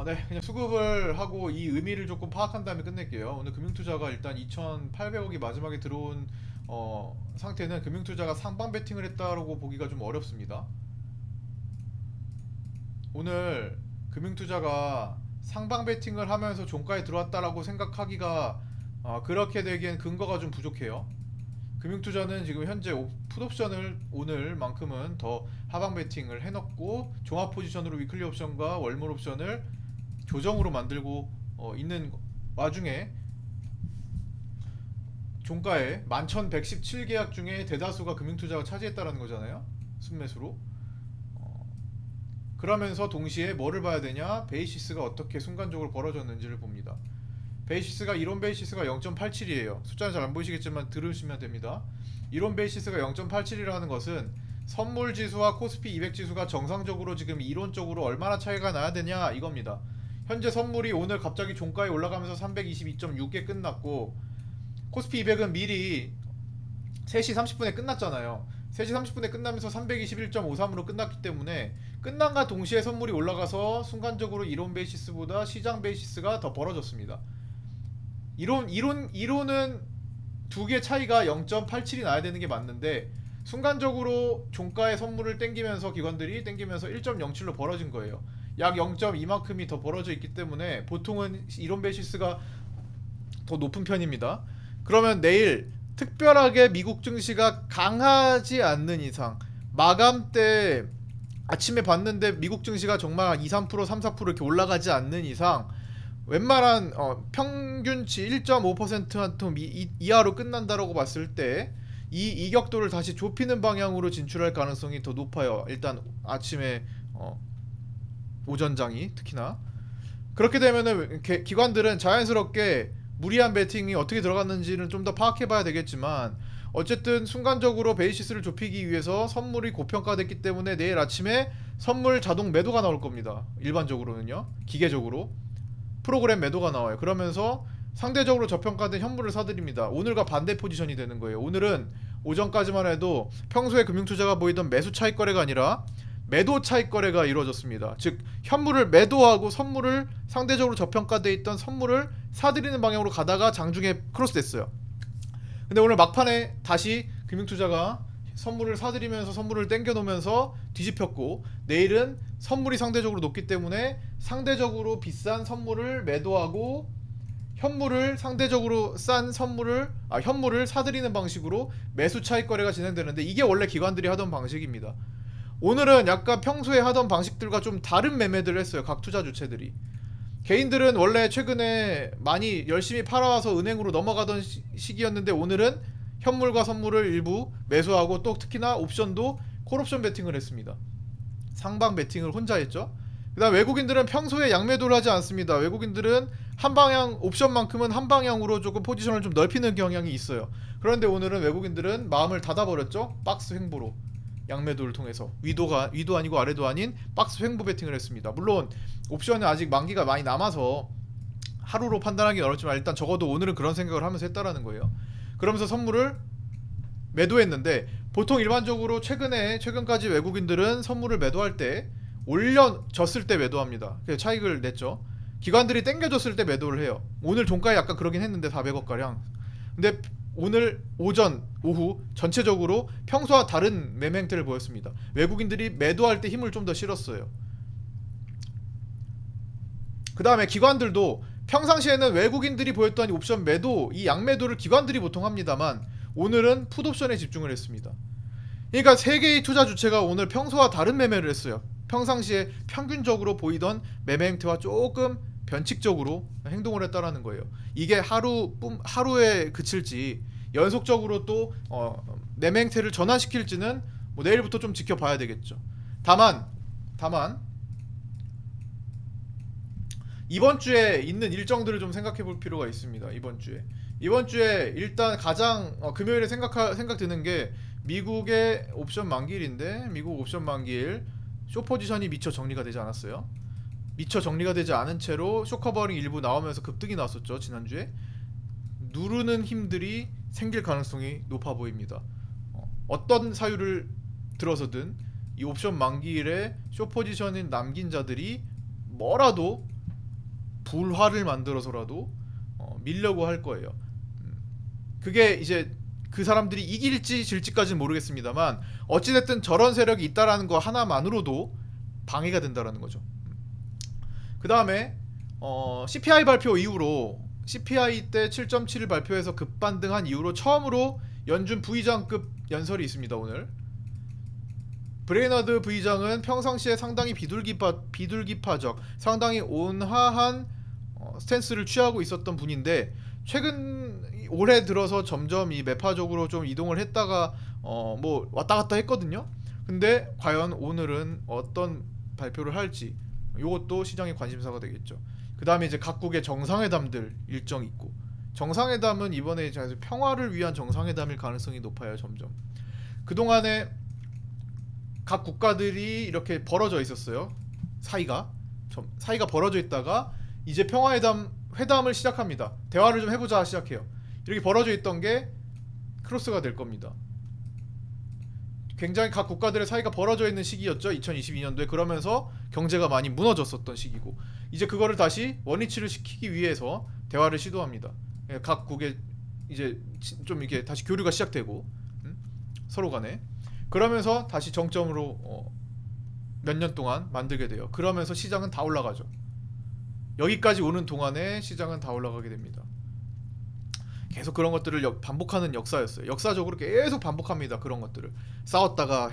네, 그냥 수급을 하고 이 의미를 조금 파악한 다음에 끝낼게요. 오늘 금융투자가 일단 2,800억이 마지막에 들어온 상태는 금융투자가 상방 베팅을 했다고 보기가 좀 어렵습니다. 오늘 금융투자가 상방 베팅을 하면서 종가에 들어왔다라고 생각하기가 그렇게 되기엔 근거가 좀 부족해요. 금융투자는 지금 현재 풋옵션을 오늘만큼은 더 하방 베팅을 해놓고 종합 포지션으로 위클리 옵션과 월몰 옵션을 조정으로 만들고 있는 와중에 종가에 11,117계약 중에 대다수가 금융투자가 차지했다라는 거잖아요. 순매수로. 그러면서 동시에 뭐를 봐야 되냐? 베이시스가 어떻게 순간적으로 벌어졌는지를 봅니다. 베이시스가 이론 베이시스가 0.87이에요. 숫자는 잘 안 보이시겠지만 들으시면 됩니다. 이론 베이시스가 0.87이라는 것은 선물 지수와 코스피 200 지수가 정상적으로 지금 이론적으로 얼마나 차이가 나야 되냐 이겁니다. 현재 선물이 오늘 갑자기 종가에 올라가면서 322.6에 끝났고 코스피 200은 미리 3시 30분에 끝났잖아요. 3시 30분에 끝나면서 321.53으로 끝났기 때문에 끝난과 동시에 선물이 올라가서 순간적으로 이론 베이시스보다 시장 베이시스가 더 벌어졌습니다. 이론은 두 개 차이가 0.87이 나야 되는 게 맞는데 순간적으로 종가의 선물을 땡기면서 기관들이 땡기면서 1.07로 벌어진 거예요. 약 0.2만큼이 더 벌어져 있기 때문에 보통은 이론 베이시스가 더 높은 편입니다. 그러면 내일 특별하게 미국 증시가 강하지 않는 이상 마감 때 아침에 봤는데 미국 증시가 정말 2, 3%, 3, 4% 이렇게 올라가지 않는 이상 웬만한 평균치 1.5%한통 이하로 끝난다라고 봤을 때 이 이격도를 다시 좁히는 방향으로 진출할 가능성이 더 높아요. 일단 아침에 오전장이 특히나 그렇게 되면은 기관들은 자연스럽게 무리한 베팅이 어떻게 들어갔는지는 좀 더 파악해봐야 되겠지만 어쨌든 순간적으로 베이시스를 좁히기 위해서 선물이 고평가됐기 때문에 내일 아침에 선물 자동 매도가 나올 겁니다. 일반적으로는요. 기계적으로 프로그램 매도가 나와요. 그러면서 상대적으로 저평가된 현물을 사들입니다. 오늘과 반대 포지션이 되는 거예요. 오늘은 오전까지만 해도 평소에 금융투자가 보이던 매수 차익 거래가 아니라 매도 차익 거래가 이루어졌습니다. 즉 현물을 매도하고 선물을 상대적으로 저평가되어 있던 선물을 사들이는 방향으로 가다가 장중에 크로스됐어요. 근데 오늘 막판에 다시 금융투자가 선물을 사들이면서 선물을 땡겨놓으면서 뒤집혔고 내일은 선물이 상대적으로 높기 때문에 상대적으로 비싼 선물을 매도하고 현물을 상대적으로 싼 현물을 사들이는 방식으로 매수 차익 거래가 진행되는데 이게 원래 기관들이 하던 방식입니다. 오늘은 약간 평소에 하던 방식들과 좀 다른 매매들을 했어요. 각 투자 주체들이. 개인들은 원래 최근에 많이 열심히 팔아와서 은행으로 넘어가던 시기였는데 오늘은 현물과 선물을 일부 매수하고 또 특히나 옵션도 콜옵션 베팅을 했습니다. 상방 베팅을 혼자 했죠. 그 다음 외국인들은 평소에 양매도를 하지 않습니다. 외국인들은 한방향 옵션만큼은 한방향으로 조금 포지션을 좀 넓히는 경향이 있어요. 그런데 오늘은 외국인들은 마음을 닫아버렸죠. 박스 횡보로 양매도를 통해서 위도 아니고 아래도 아닌 박스 횡보 베팅을 했습니다. 물론 옵션은 아직 만기가 많이 남아서 하루로 판단하기는 어렵지만 일단 적어도 오늘은 그런 생각을 하면서 했다라는 거예요. 그러면서 선물을 매도했는데 보통 일반적으로 최근까지 외국인들은 선물을 매도할 때 올려졌을 때 매도합니다. 그래서 차익을 냈죠. 기관들이 땡겨줬을 때 매도를 해요. 오늘 종가에 약간 그러긴 했는데 400억가량. 근데 오늘 오전, 오후 전체적으로 평소와 다른 매매 행태를 보였습니다. 외국인들이 매도할 때 힘을 좀 더 실었어요. 그 다음에 기관들도 평상시에는 외국인들이 보였던 옵션 매도, 이 양매도를 기관들이 보통 합니다만 오늘은 풋옵션에 집중을 했습니다. 그러니까 세 개의 투자 주체가 오늘 평소와 다른 매매를 했어요. 평상시에 평균적으로 보이던 매매 행태와 조금 변칙적으로 행동을 했다라는 거예요. 이게 하루에 그칠지 연속적으로 또 매매 행태를 전환시킬지는 뭐 내일부터 좀 지켜봐야 되겠죠. 다만 이번 주에 있는 일정들을 좀 생각해 볼 필요가 있습니다. 이번 주에 일단 가장 금요일에 생각 드는 게 미국의 옵션 만기일인데 미국 옵션 만기일 쇼 포지션이 미처 정리가 되지 않았어요. 미처 정리가 되지 않은 채로 쇼커버링 일부 나오면서 급등이 나왔었죠. 지난주에 누르는 힘들이 생길 가능성이 높아 보입니다. 어떤 사유를 들어서든 이 옵션 만기일에 쇼 포지션인 남긴 자들이 뭐라도 불화를 만들어서라도 밀려고 할 거예요. 그게 이제 그 사람들이 이길지 질지까지는 모르겠습니다만 어찌됐든 저런 세력이 있다라는 거 하나만으로도 방해가 된다라는 거죠. 그 다음에 CPI 발표 이후로 CPI 때 7.7을 발표해서 급반등한 이후로 처음으로 연준 부의장급 연설이 있습니다. 오늘 브레이너드 부의장은 평상시에 상당히 비둘기파적, 상당히 온화한 스탠스를 취하고 있었던 분인데 최근 올해 들어서 점점 이 매파적으로 좀 이동을 했다가 뭐 왔다 갔다 했거든요. 근데 과연 오늘은 어떤 발표를 할지 이것도 시장의 관심사가 되겠죠. 그 다음에 이제 각국의 정상회담들 일정 있고, 정상회담은 이번에 이제 평화를 위한 정상회담일 가능성이 높아요. 점점 그동안에 각 국가들이 이렇게 벌어져 있었어요. 사이가 벌어져 있다가 이제 회담을 시작합니다. 대화를 좀 해보자 시작해요. 이렇게 벌어져 있던 게 크로스가 될 겁니다. 굉장히 각 국가들의 사이가 벌어져 있는 시기였죠. 2022년도에. 그러면서 경제가 많이 무너졌었던 시기고, 이제 그거를 다시 원위치를 시키기 위해서 대화를 시도합니다. 각국의 이제 좀 이게 다시 교류가 시작되고 서로 간에, 그러면서 다시 정점으로 몇 년 동안 만들게 돼요. 그러면서 시장은 다 올라가죠. 여기까지 오는 동안에 시장은 다 올라가게 됩니다. 계속 그런 것들을 반복하는 역사였어요. 역사적으로 계속 반복합니다. 그런 것들을 싸웠다가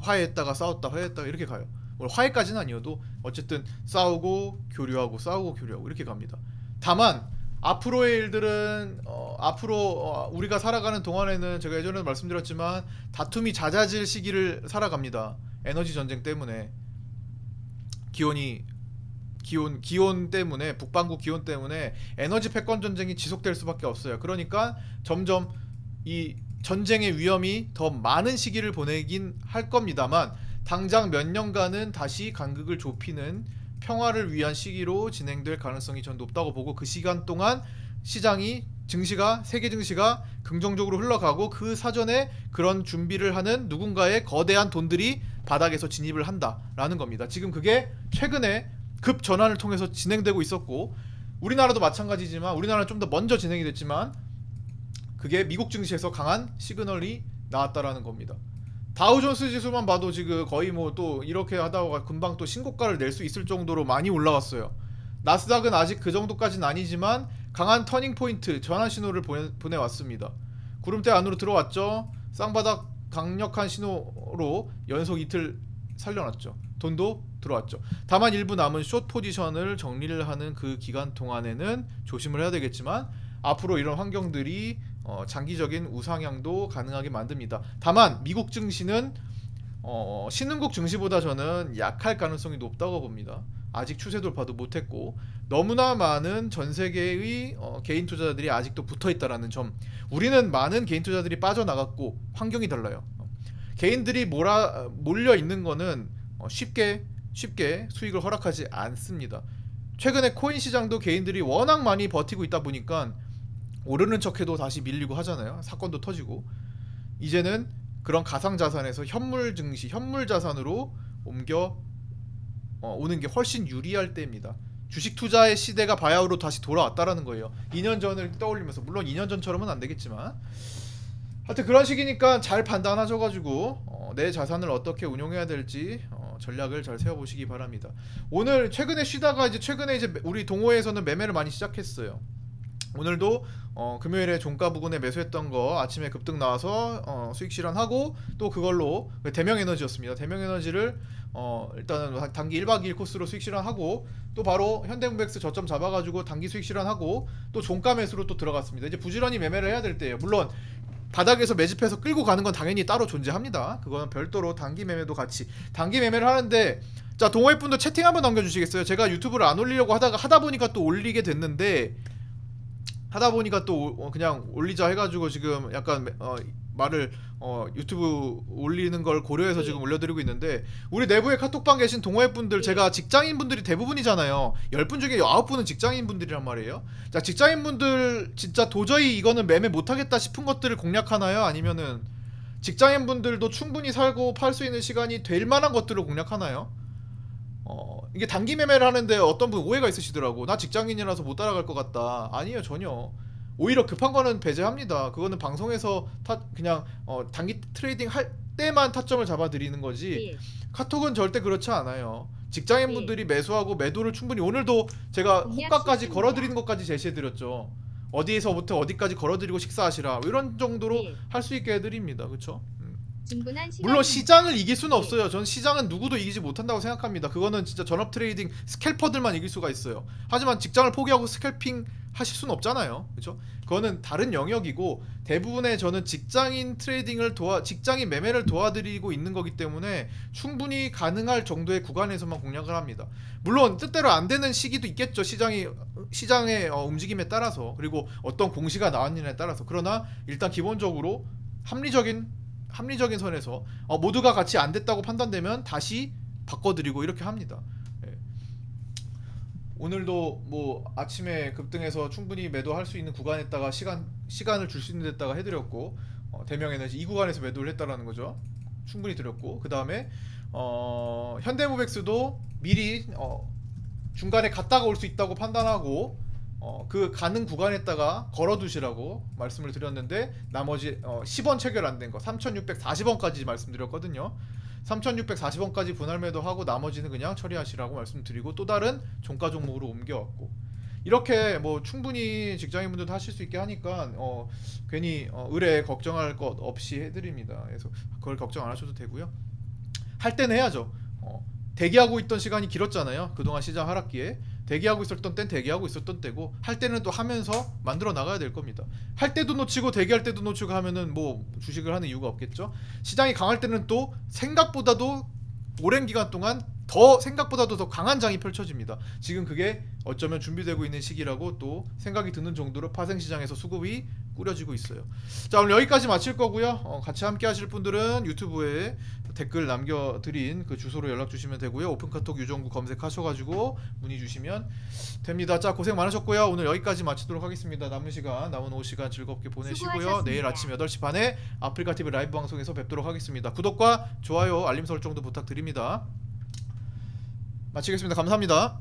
화해했다가 싸웠다 화해했다가 이렇게 가요. 뭐 화해까지는 아니어도 어쨌든 싸우고 교류하고 싸우고 교류하고 이렇게 갑니다. 다만 앞으로의 일들은 앞으로 우리가 살아가는 동안에는 제가 예전에도 말씀드렸지만 다툼이 잦아질 시기를 살아갑니다. 에너지 전쟁 때문에 기온 때문에, 북반구 기온 때문에 에너지 패권 전쟁이 지속될 수밖에 없어요. 그러니까 점점 이 전쟁의 위험이 더 많은 시기를 보내긴 할 겁니다만 당장 몇 년간은 다시 간극을 좁히는 평화를 위한 시기로 진행될 가능성이 전 높다고 보고, 그 시간 동안 시장이 세계 증시가 긍정적으로 흘러가고 그 사전에 그런 준비를 하는 누군가의 거대한 돈들이 바닥에서 진입을 한다라는 겁니다. 지금 그게 최근에 급 전환을 통해서 진행되고 있었고, 우리나라도 마찬가지지만 우리나라는 좀 더 먼저 진행이 됐지만 그게 미국 증시에서 강한 시그널이 나왔다라는 겁니다. 다우존스 지수만 봐도 지금 거의 뭐 또 이렇게 하다가 금방 또 신고가를 낼 수 있을 정도로 많이 올라왔어요. 나스닥은 아직 그 정도까지는 아니지만 강한 터닝 포인트, 전환 신호를 보내왔습니다. 구름대 안으로 들어왔죠. 쌍바닥 강력한 신호로 연속 이틀 살려놨죠. 돈도 들어왔죠. 다만 일부 남은 숏 포지션을 정리를 하는 그 기간 동안에는 조심을 해야 되겠지만 앞으로 이런 환경들이 장기적인 우상향도 가능하게 만듭니다. 다만 미국 증시는 신흥국 증시보다 저는 약할 가능성이 높다고 봅니다. 아직 추세 돌파도 못했고 너무나 많은 전 세계의 개인 투자자들이 아직도 붙어있다라는 점. 우리는 많은 개인 투자자들이 빠져나갔고 환경이 달라요. 개인들이 몰려 있는 거는 쉽게 수익을 허락하지 않습니다. 최근에 코인 시장도 개인들이 워낙 많이 버티고 있다 보니까 오르는 척해도 다시 밀리고 하잖아요. 사건도 터지고. 이제는 그런 가상자산에서 현물 증시, 현물 자산으로 옮겨 오는 게 훨씬 유리할 때입니다. 주식 투자의 시대가 바야흐로 다시 돌아왔다라는 거예요. 2년 전을 떠올리면서, 물론 2년 전처럼은 안 되겠지만 하여튼 그런 시기니까 잘 판단하셔가지고 내 자산을 어떻게 운용해야 될지 전략을 잘 세워보시기 바랍니다. 오늘 최근에 쉬다가 최근에 우리 동호회에서는 매매를 많이 시작했어요. 오늘도 금요일에 종가 부근에 매수했던 거 아침에 급등 나와서 수익 실현하고, 또 그걸로 대명에너지였습니다. 대명에너지를 일단은 단기 1박 2일 코스로 수익 실현하고, 또 바로 현대문백스 저점 잡아가지고 단기 수익 실현하고, 또 종가 매수로 또 들어갔습니다. 이제 부지런히 매매를 해야 될 때예요. 물론 바닥에서 매집해서 끌고 가는 건 당연히 따로 존재합니다. 그거는 별도로 단기 매매도 같이 단기 매매를 하는데, 자, 동호회분들 채팅 한번 남겨주시겠어요? 제가 유튜브를 안 올리려고 하다 보니까 또 올리게 됐는데, 하다 보니까 또 그냥 올리자 해가지고 지금 약간 말을 유튜브 올리는 걸 고려해서 지금 올려드리고 있는데, 우리 내부에 카톡방 계신 동호회분들, 제가 직장인분들이 대부분이잖아요. 10분 중에 9분은 직장인분들이란 말이에요. 자, 직장인분들 진짜 도저히 이거는 매매 못하겠다 싶은 것들을 공략하나요? 아니면은 직장인분들도 충분히 살고 팔 수 있는 시간이 될 만한 것들을 공략하나요? 이게 단기 매매를 하는데 어떤 분 오해가 있으시더라고. 나 직장인이라서 못 따라갈 것 같다. 아니에요, 전혀. 오히려 급한 거는 배제합니다. 그거는 방송에서 그냥 단기 트레이딩 할 때만 타점을 잡아드리는 거지. 카톡은 절대 그렇지 않아요. 직장인분들이 매수하고 매도를 충분히, 오늘도 제가 호가까지 걸어드리는 것까지 제시해드렸죠. 어디에서부터 어디까지 걸어드리고 식사하시라, 이런 정도로 할 수 있게 해드립니다. 그쵸? 물론 시장을 이길 수는 없어요. 저는 시장은 누구도 이기지 못한다고 생각합니다. 그거는 진짜 전업 트레이딩 스캘퍼들만 이길 수가 있어요. 하지만 직장을 포기하고 스캘핑 하실 수는 없잖아요. 그렇죠? 그거는 다른 영역이고, 대부분의 저는 직장인 트레이딩을 직장인 매매를 도와드리고 있는 거기 때문에 충분히 가능할 정도의 구간에서만 공략을 합니다. 물론 뜻대로 안 되는 시기도 있겠죠. 시장의 움직임에 따라서, 그리고 어떤 공시가 나왔느냐에 따라서. 그러나 일단 기본적으로 합리적인 선에서 모두가 같이 안 됐다고 판단되면 다시 바꿔드리고 이렇게 합니다. 예. 오늘도 뭐 아침에 급등해서 충분히 매도할 수 있는 구간에다가 시간을 줄 수 있는 데다가 해드렸고, 대명에너지 이 구간에서 매도를 했다라는 거죠. 충분히 드렸고, 그 다음에 현대모백스도 미리 중간에 갔다가 올 수 있다고 판단하고 그 가는 구간에다가 걸어두시라고 말씀을 드렸는데, 나머지 10원 체결 안 된 거 3640원까지 말씀드렸거든요. 3640원까지 분할 매도하고 나머지는 그냥 처리하시라고 말씀드리고, 또 다른 종가 종목으로 옮겨왔고, 이렇게 뭐 충분히 직장인분들도 하실 수 있게 하니까 괜히 의뢰 걱정할 것 없이 해드립니다. 그래서 그걸 걱정 안 하셔도 되고요. 할 때는 해야죠. 대기하고 있던 시간이 길었잖아요. 그동안 시장 하락기에 대기하고 있었던 땐 대기하고 있었던 때고, 할 때는 또 하면서 만들어 나가야 될 겁니다. 할 때도 놓치고 대기할 때도 놓치고 하면은 뭐 주식을 하는 이유가 없겠죠. 시장이 강할 때는 또 생각보다도 오랜 기간 동안 생각보다도 더 강한 장이 펼쳐집니다. 지금 그게 어쩌면 준비되고 있는 시기라고 또 생각이 드는 정도로 파생시장에서 수급이 꾸려지고 있어요. 자, 오늘 여기까지 마칠 거고요. 같이 함께 하실 분들은 유튜브에 댓글 남겨드린 그 주소로 연락 주시면 되고요. 오픈카톡 유정구 검색하셔가지고 문의 주시면 됩니다. 자, 고생 많으셨고요. 오늘 여기까지 마치도록 하겠습니다. 남은 오후 시간 즐겁게 보내시고요. 수고하셨습니다. 내일 아침 8시 반에 아프리카TV 라이브 방송에서 뵙도록 하겠습니다. 구독과 좋아요, 알림 설정도 부탁드립니다. 마치겠습니다. 감사합니다.